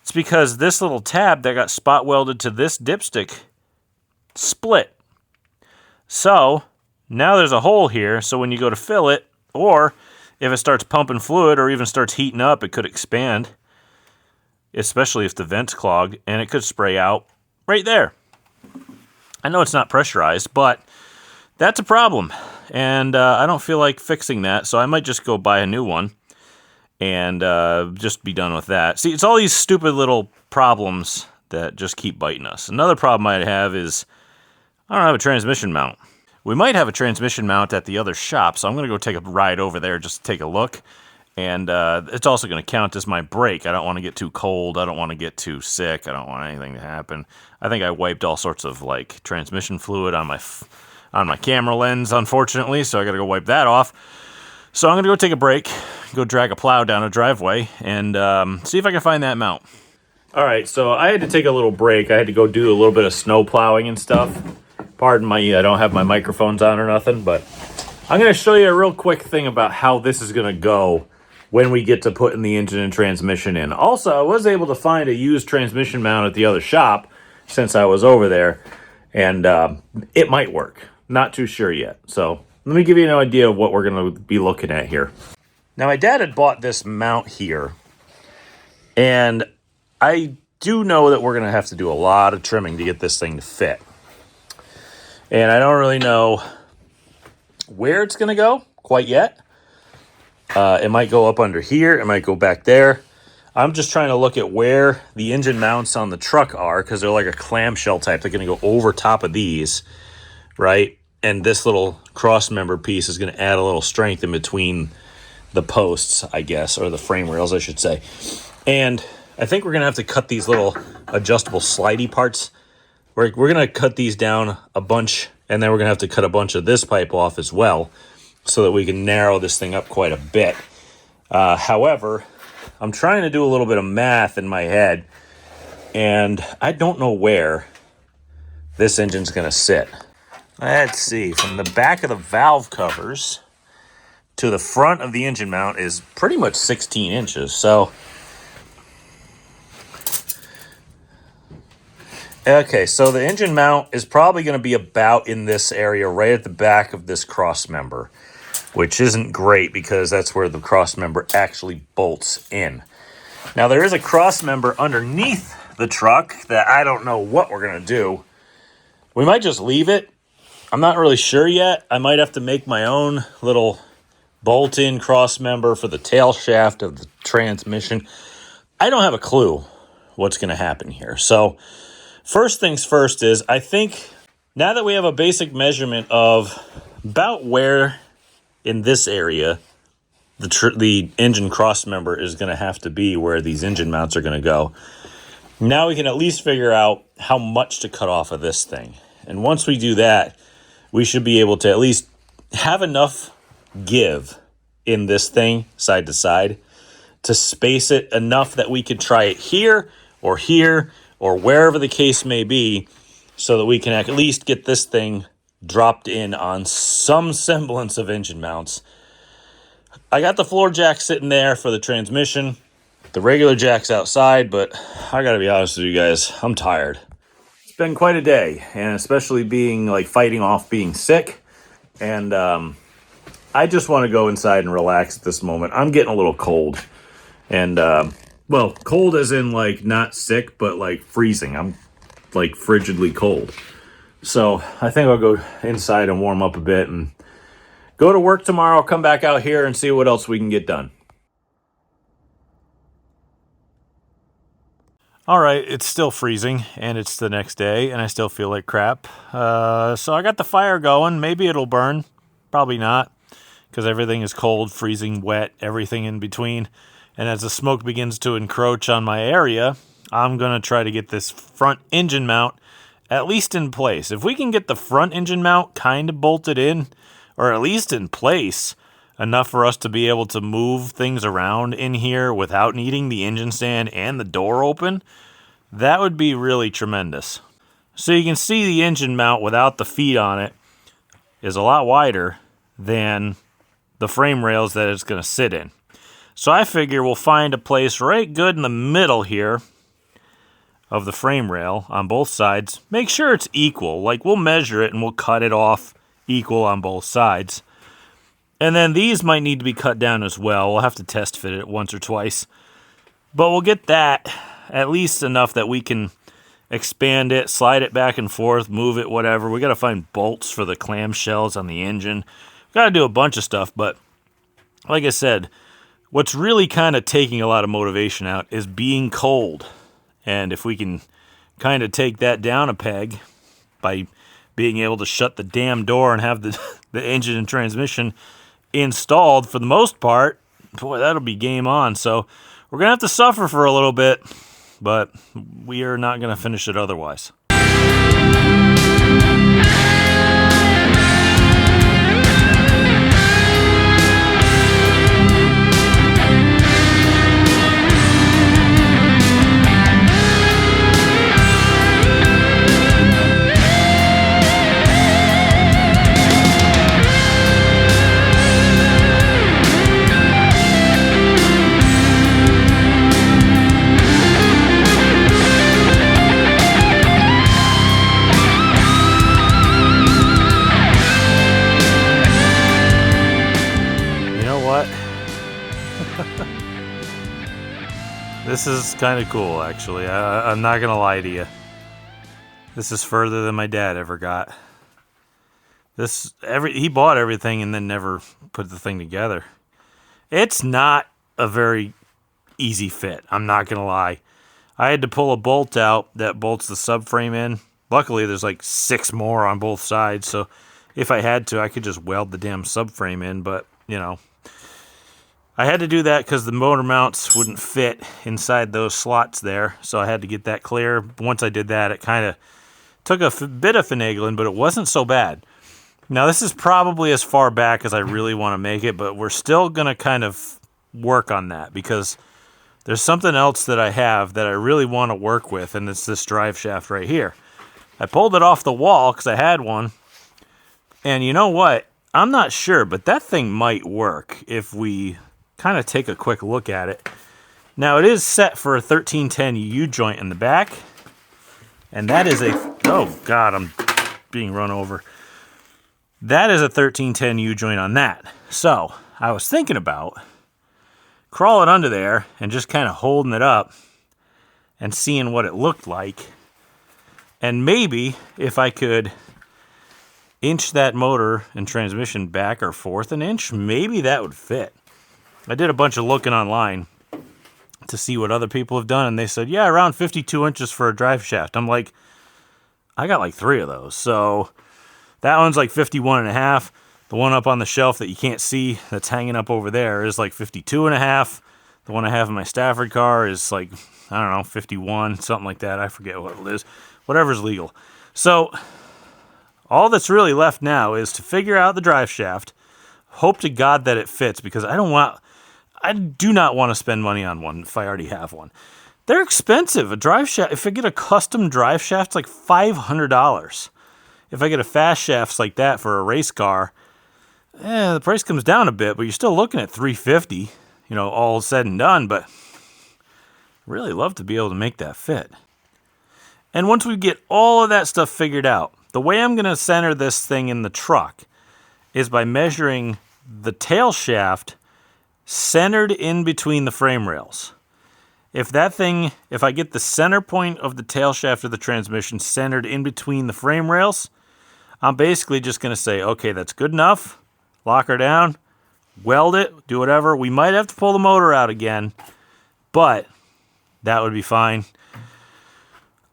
It's because this little tab that got spot welded to this dipstick split. So now there's a hole here, so when you go to fill it, or if it starts pumping fluid or even starts heating up, it could expand, especially if the vent's clogged, and it could spray out right there. I know it's not pressurized, but that's a problem, and I don't feel like fixing that, so I might just go buy a new one and just be done with that. See, it's all these stupid little problems that just keep biting us. Another problem I have is I don't have a transmission mount. We might have a transmission mount at the other shop, so I'm going to go take a ride over there just to take a look. And it's also going to count as my brake. I don't want to get too cold. I don't want to get too sick. I don't want anything to happen. I think I wiped all sorts of like transmission fluid on my camera lens, unfortunately, so I got to go wipe that off. So I'm going to go take a break, go drag a plow down a driveway, and see if I can find that mount. All right, so I had to take a little break. I had to go do a little bit of snow plowing and stuff. Pardon I don't have my microphones on or nothing, but I'm going to show you a real quick thing about how this is going to go when we get to putting the engine and transmission in. Also, I was able to find a used transmission mount at the other shop since I was over there, and it might work. Not too sure yet. So let me give you an idea of what we're going to be looking at here. Now, my dad had bought this mount here, and I do know that we're going to have to do a lot of trimming to get this thing to fit. And I don't really know where it's going to go quite yet. It might go up under here. It might go back there. I'm just trying to look at where the engine mounts on the truck are, because they're like a clamshell type. They're going to go over top of these, right? And this little cross member piece is going to add a little strength in between the posts, I guess, or the frame rails, I should say. And I think we're going to have to cut these little adjustable slidey parts. We're going to cut these down a bunch, and then we're going to have to cut a bunch of this pipe off as well, so that we can narrow this thing up quite a bit. However, I'm trying to do a little bit of math in my head, and I don't know where this engine's going to sit. Let's see, from the back of the valve covers to the front of the engine mount is pretty much 16 inches. So, okay, so the engine mount is probably going to be about in this area right at the back of this cross member, which isn't great because that's where the cross member actually bolts in. Now, there is a cross member underneath the truck that I don't know what we're going to do. We might just leave it. I'm not really sure yet. I might have to make my own little bolt-in cross member for the tail shaft of the transmission. I don't have a clue what's going to happen here. So first things first is, I think now that we have a basic measurement of about where in this area the engine cross member is going to have to be, where these engine mounts are going to go, now we can at least figure out how much to cut off of this thing. And once we do that, we should be able to at least have enough give in this thing side to side to space it enough that we could try it here or wherever the case may be, so that we can at least get this thing dropped in on some semblance of engine mounts. I got the floor jack sitting there for the transmission. The regular jack's outside, but I gotta be honest with you guys, I'm tired. It's been quite a day, and especially being like fighting off being sick. And I just want to go inside and relax at this moment. I'm getting a little cold. And, well, cold as in like not sick, but like freezing. I'm like frigidly cold. So I think I'll go inside and warm up a bit and go to work tomorrow, come back out here and see what else we can get done. All right, it's still freezing, and it's the next day, and I still feel like crap. So I got the fire going. Maybe it'll burn. Probably not, because everything is cold, freezing, wet, everything in between. And as the smoke begins to encroach on my area, I'm going to try to get this front engine mount at least in place. If we can get the front engine mount kind of bolted in, or at least in place, enough for us to be able to move things around in here without needing the engine stand and the door open, that would be really tremendous. So you can see the engine mount without the feet on it is a lot wider than the frame rails that it's going to sit in. So I figure we'll find a place right good in the middle here of the frame rail on both sides. Make sure it's equal. Like, we'll measure it and we'll cut it off equal on both sides. And then these might need to be cut down as well. We'll have to test fit it once or twice. But we'll get that at least enough that we can expand it, slide it back and forth, move it, whatever. We got to find bolts for the clamshells on the engine. Got to do a bunch of stuff, but like I said, what's really kind of taking a lot of motivation out is being cold. And if we can kind of take that down a peg by being able to shut the damn door and have the engine and transmission installed for the most part, boy, that'll be game on. So we're going to have to suffer for a little bit, but we are not going to finish it otherwise. This is kind of cool, actually. I'm not going to lie to you. This is further than my dad ever got. He bought everything and then never put the thing together. It's not a very easy fit, I'm not going to lie. I had to pull a bolt out that bolts the subframe in. Luckily, there's like 6 more on both sides, so if I had to, I could just weld the damn subframe in, but, you know, I had to do that because the motor mounts wouldn't fit inside those slots there, so I had to get that clear. Once I did that, it kind of took a bit of finagling, but it wasn't so bad. Now, this is probably as far back as I really want to make it, but we're still going to kind of work on that because there's something else that I have that I really want to work with, and it's this drive shaft right here. I pulled it off the wall because I had one, and you know what? I'm not sure, but that thing might work if we kind of take a quick look at it. Now, it is set for a 1310 U-joint in the back, and that is a... Oh, God, I'm being run over. That is a 1310 U-joint on that. So, I was thinking about crawling under there and just kind of holding it up and seeing what it looked like. And maybe if I could inch that motor and transmission back or forth an inch, maybe that would fit. I did a bunch of looking online to see what other people have done, and they said, yeah, around 52 inches for a drive shaft. I'm like, I got like 3 of those. So that one's like 51 and a half. The one up on the shelf that you can't see that's hanging up over there is like 52 and a half. The one I have in my Stafford car is like, I don't know, 51, something like that. I forget what it is. Whatever's legal. So all that's really left now is to figure out the drive shaft. Hope to God that it fits, because I do not want to spend money on one if I already have one. They're expensive. A drive shaft, if I get a custom drive shaft, it's like $500. If I get a fast shafts like that for a race car, the price comes down a bit, but you're still looking at $350, all said and done. But really love to be able to make that fit. And once we get all of that stuff figured out, the way I'm going to center this thing in the truck is by measuring the tail shaft centered in between the frame rails. If I get the center point of the tail shaft of the transmission centered in between the frame rails, I'm basically just going to say, okay, that's good enough. Lock her down, weld it, do whatever. We might have to pull the motor out again, but that would be fine.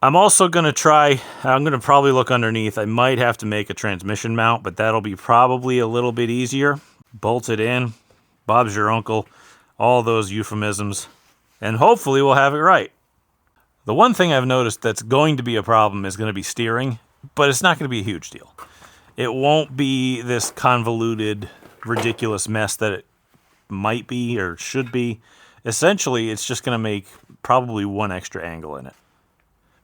I'm also going to probably look underneath. I might have to make a transmission mount, but that'll be probably a little bit easier. Bolt it in. Bob's your uncle. All those euphemisms. And hopefully we'll have it right. The one thing I've noticed that's going to be a problem is going to be steering, but it's not going to be a huge deal. It won't be this convoluted, ridiculous mess that it might be or should be. Essentially, it's just going to make probably one extra angle in it.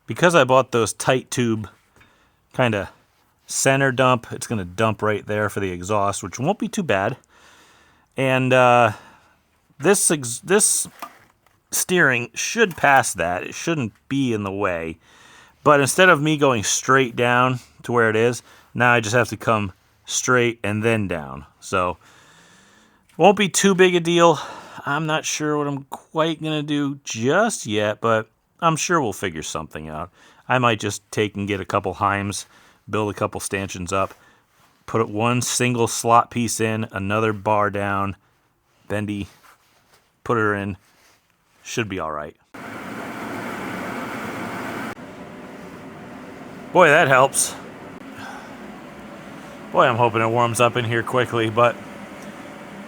Because I bought those tight tube kind of center dump, it's going to dump right there for the exhaust, which won't be too bad. And this steering should pass that. It shouldn't be in the way. But instead of me going straight down to where it is, now I just have to come straight and then down. So won't be too big a deal. I'm not sure what I'm quite going to do just yet, but I'm sure we'll figure something out. I might just take and get a couple Heims, build a couple stanchions up, put one single slot piece in, another bar down, bendy, put her in. Should be all right. Boy, that helps. Boy, I'm hoping it warms up in here quickly, but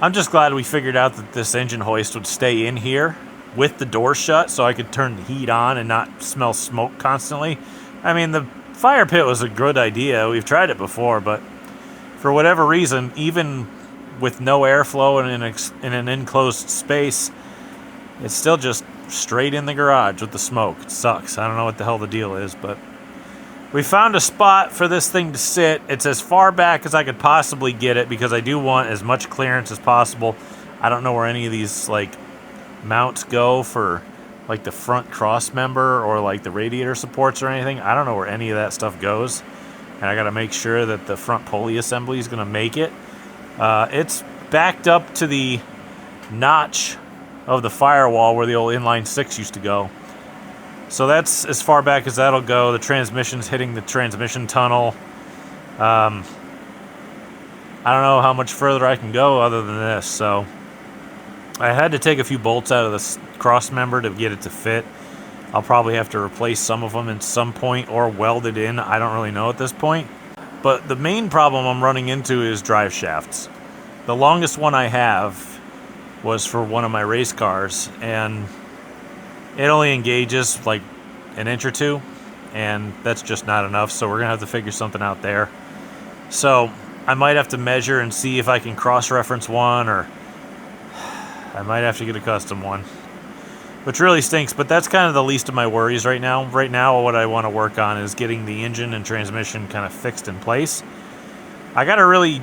I'm just glad we figured out that this engine hoist would stay in here with the door shut so I could turn the heat on and not smell smoke constantly. I mean, the fire pit was a good idea. We've tried it before, but for whatever reason, even with no airflow and in an enclosed space, it's still just straight in the garage with the smoke. It sucks. I don't know what the hell the deal is, but we found a spot for this thing to sit. It's as far back as I could possibly get it because I do want as much clearance as possible. I don't know where any of these mounts go for the front cross member or the radiator supports or anything. I don't know where any of that stuff goes, and I got to make sure that the front pulley assembly is going to make it. It's backed up to the notch of the firewall where the old inline 6 used to go, so that's as far back as that'll go. The transmission's hitting the transmission tunnel. I don't know how much further I can go other than this, so I had to take a few bolts out of this cross member to get it to fit. I'll probably have to replace some of them at some point or weld it in. I don't really know at this point. But the main problem I'm running into is drive shafts. The longest one I have was for one of my race cars, and it only engages an inch or two, and that's just not enough, so we're going to have to figure something out there. So I might have to measure and see if I can cross-reference one, or I might have to get a custom one. which really stinks, but that's kind of the least of my worries right now. Right now, what I want to work on is getting the engine and transmission kind of fixed in place. I got a really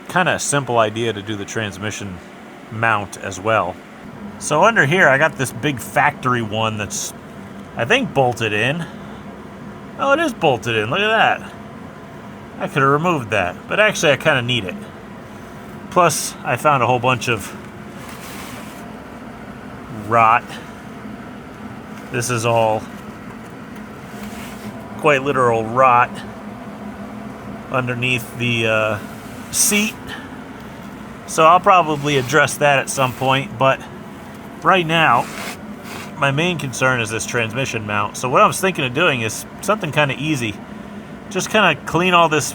kind of simple idea to do the transmission mount as well. So under here, I got this big factory one that's, I think, bolted in. Oh, it is bolted in. Look at that. I could have removed that, but actually I kind of need it. Plus, I found a whole bunch of rot. This is all quite literal rot underneath the seat. So I'll probably address that at some point, but right now, my main concern is this transmission mount. So what I was thinking of doing is something kind of easy. Just kind of clean all this,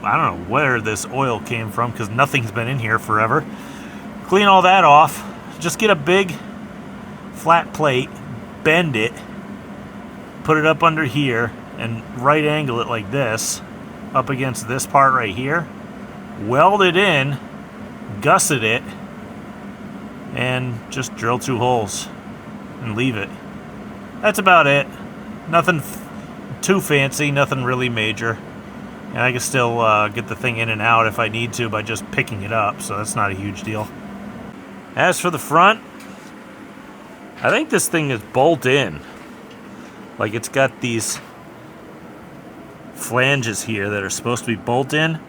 I don't know where this oil came from because nothing's been in here forever. Clean all that off. Just get a big flat plate, bend it, put it up under here, and right angle it like this, up against this part right here. Weld it in, gusset it, and just drill 2 holes and leave it. That's about it. Nothing too fancy, nothing really major. And I can still get the thing in and out if I need to by just picking it up, so that's not a huge deal. As for the front, I think this thing is bolt in. Like it's got these flanges here that are supposed to be bolt in.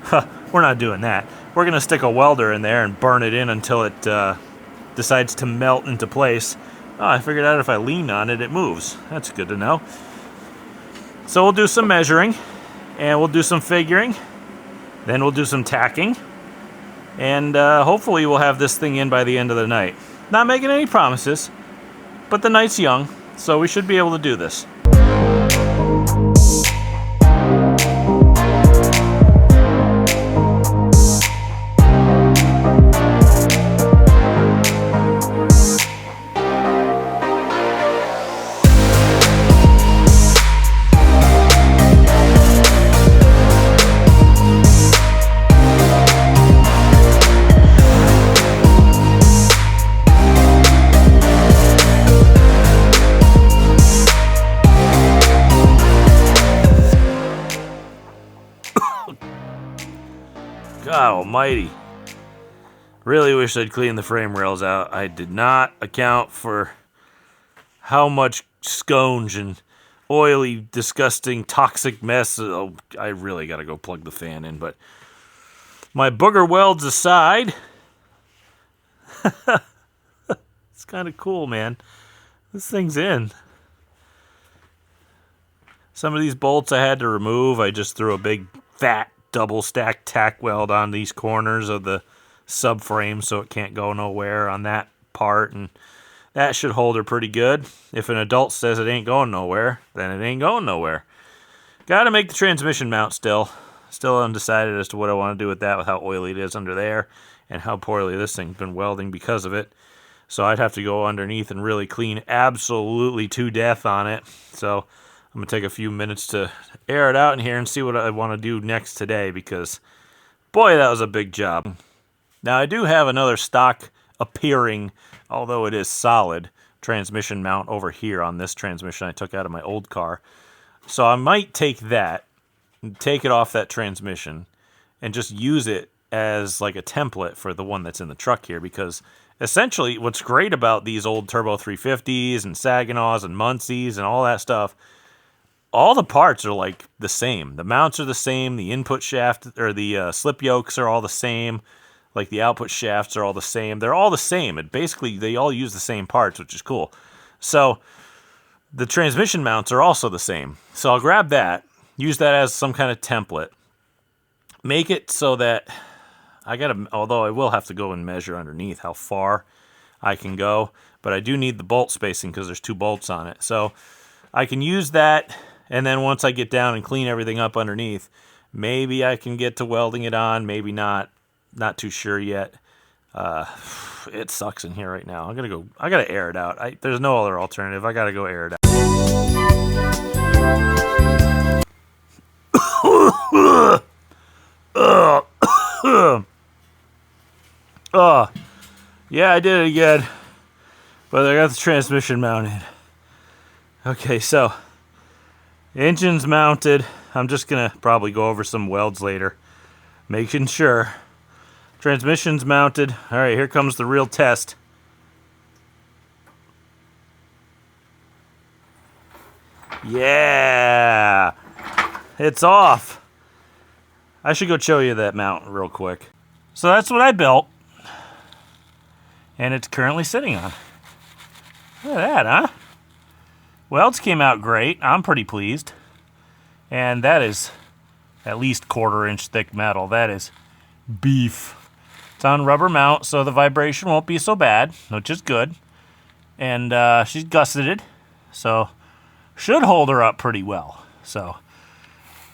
Huh, we're not doing that. We're going to stick a welder in there and burn it in until it decides to melt into place. Oh, I figured out if I lean on it, it moves. That's good to know. So we'll do some measuring, and we'll do some figuring, then we'll do some tacking, and hopefully we'll have this thing in by the end of the night. Not making any promises, but the night's young, so we should be able to do this. God almighty. Really wish I'd cleaned the frame rails out. I did not account for how much sconge and oily, disgusting, toxic mess. Oh, I really gotta go plug the fan in, but my booger welds aside, it's kind of cool, man. This thing's in. Some of these bolts I had to remove. I just threw a big fat double stack tack weld on these corners of the subframe so it can't go nowhere on that part, and that should hold her pretty good. If an adult says it ain't going nowhere, then it ain't going nowhere. Gotta make the transmission mount still undecided as to what I want to do with that, with how oily it is under there and how poorly this thing's been welding because of it. So I'd have to go underneath and really clean absolutely to death on it. So I'm going to take a few minutes to air it out in here and see what I want to do next today, because, boy, that was a big job. Now, I do have another stock appearing, although it is solid, transmission mount over here on this transmission I took out of my old car. So I might take that, and take it off that transmission, and just use it as like a template for the one that's in the truck here, because essentially what's great about these old Turbo 350s and Saginaw's and Muncie's and all that stuff, all the parts are like the same. The mounts are the same. The input shaft or the slip yokes are all the same. Like the output shafts are all the same. They're all the same. And basically they all use the same parts, which is cool. So the transmission mounts are also the same. So I'll grab that, use that as some kind of template, make it so that although I will have to go and measure underneath how far I can go, but I do need the bolt spacing because there's 2 bolts on it. So I can use that. And then once I get down and clean everything up underneath, maybe I can get to welding it on, maybe not. Not too sure yet. It sucks in here right now. I gotta air it out. There's no other alternative. I gotta go air it out. Yeah, I did it again. But I got the transmission mounted. Okay, so the engine's mounted. I'm just gonna probably go over some welds later, making sure. Transmission's mounted. All right, here comes the real test. Yeah, it's off. I should go show you that mount real quick. So that's what I built, and it's currently sitting on. Look at that, huh? Welds came out great. I'm pretty pleased. And that is at least 1/4 inch thick metal. That is beef. It's on rubber mount, so the vibration won't be so bad, which is good. And she's gusseted, so should hold her up pretty well. So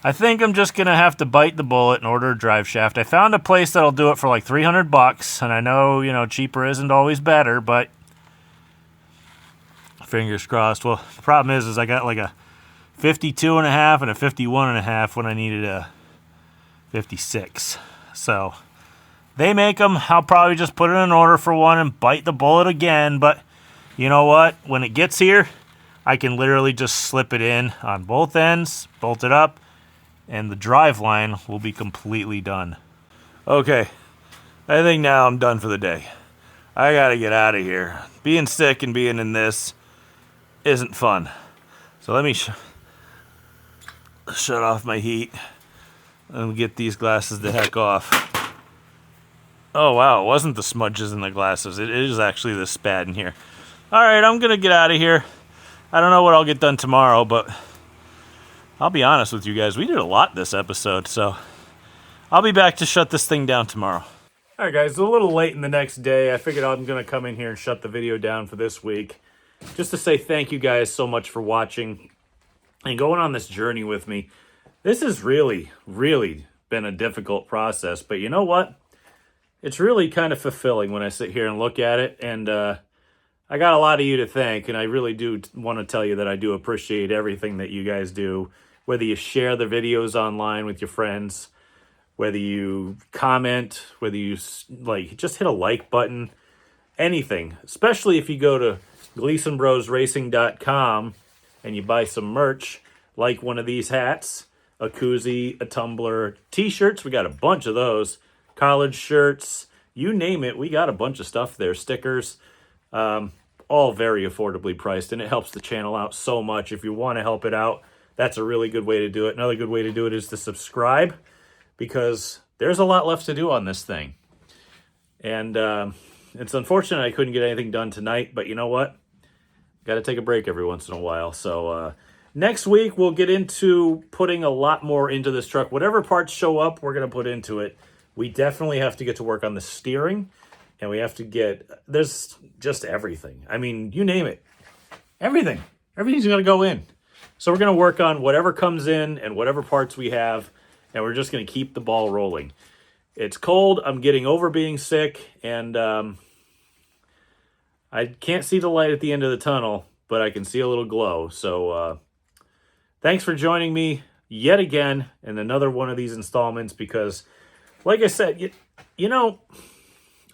I think I'm just going to have to bite the bullet and order a drive shaft. I found a place that'll do it for like $300, and I know, cheaper isn't always better, but fingers crossed. Well, the problem is I got like a 52.5 and a 51.5 when I needed a 56. So they make them. I'll probably just put in an order for one and bite the bullet again. But you know what? When it gets here, I can literally just slip it in on both ends, bolt it up, and the drive line will be completely done. Okay, I think now I'm done for the day. I gotta get out of here. Being sick and being in this isn't fun. So let me shut off my heat and get these glasses the heck off. Oh wow, it wasn't the smudges in the glasses. It is actually the spat in here. Alright, I'm gonna get out of here. I don't know what I'll get done tomorrow, but I'll be honest with you guys, we did a lot this episode, so I'll be back to shut this thing down tomorrow. Alright guys, it's a little late in the next day. I figured I'm gonna come in here and shut the video down for this week. Just to say thank you guys so much for watching and going on this journey with me. This has really, really been a difficult process, but you know what? It's really kind of fulfilling when I sit here and look at it, and I got a lot of you to thank, and I really do want to tell you that I do appreciate everything that you guys do, whether you share the videos online with your friends, whether you comment, whether you just hit a like button, anything, especially if you go to GleasonBrosRacing.com and you buy some merch, like one of these hats, a koozie, a tumbler, t-shirts, we got a bunch of those, college shirts, you name it, we got a bunch of stuff there, stickers, all very affordably priced, and it helps the channel out so much. If you want to help it out, that's a really good way to do it. Another good way to do it is to subscribe, because there's a lot left to do on this thing. And it's unfortunate I couldn't get anything done tonight, but you know what? Got to take a break every once in a while. So next week, we'll get into putting a lot more into this truck. Whatever parts show up, we're going to put into it. We definitely have to get to work on the steering, and we have to get, there's just everything. I mean, you name it. Everything. Everything's going to go in. So we're going to work on whatever comes in and whatever parts we have, and we're just going to keep the ball rolling. It's cold. I'm getting over being sick, and I can't see the light at the end of the tunnel, but I can see a little glow. So thanks for joining me yet again in another one of these installments, because like I said, you know,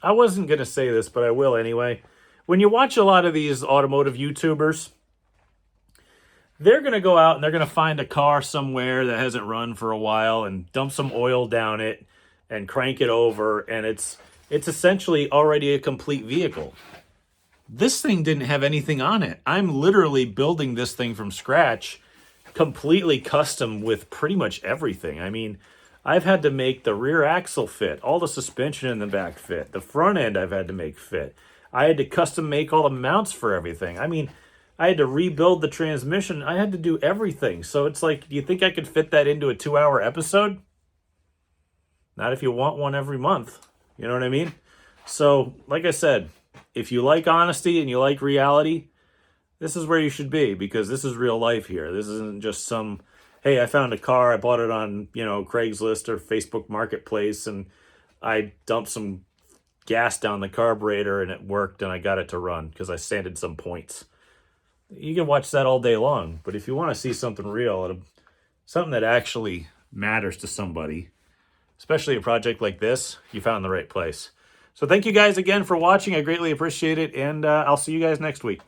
I wasn't going to say this, but I will anyway. When you watch a lot of these automotive YouTubers, they're going to go out and they're going to find a car somewhere that hasn't run for a while and dump some oil down it and crank it over, and it's essentially already a complete vehicle. This thing didn't have anything on it. I'm literally building this thing from scratch, completely custom with pretty much everything. I mean, I've had to make the rear axle fit, all the suspension in the back fit, the front end I've had to make fit. I had to custom make all the mounts for everything. I mean, I had to rebuild the transmission. I had to do everything. So it's like, do you think I could fit that into a 2-hour episode? Not if you want one every month. You know what I mean? So, like I said, if you like honesty and you like reality, this is where you should be, because this is real life here. This isn't just some, hey, I found a car, I bought it on, Craigslist or Facebook Marketplace, and I dumped some gas down the carburetor and it worked and I got it to run because I sanded some points. You can watch that all day long, but if you want to see something real, something that actually matters to somebody, especially a project like this, you found the right place. So thank you guys again for watching. I greatly appreciate it, and I'll see you guys next week.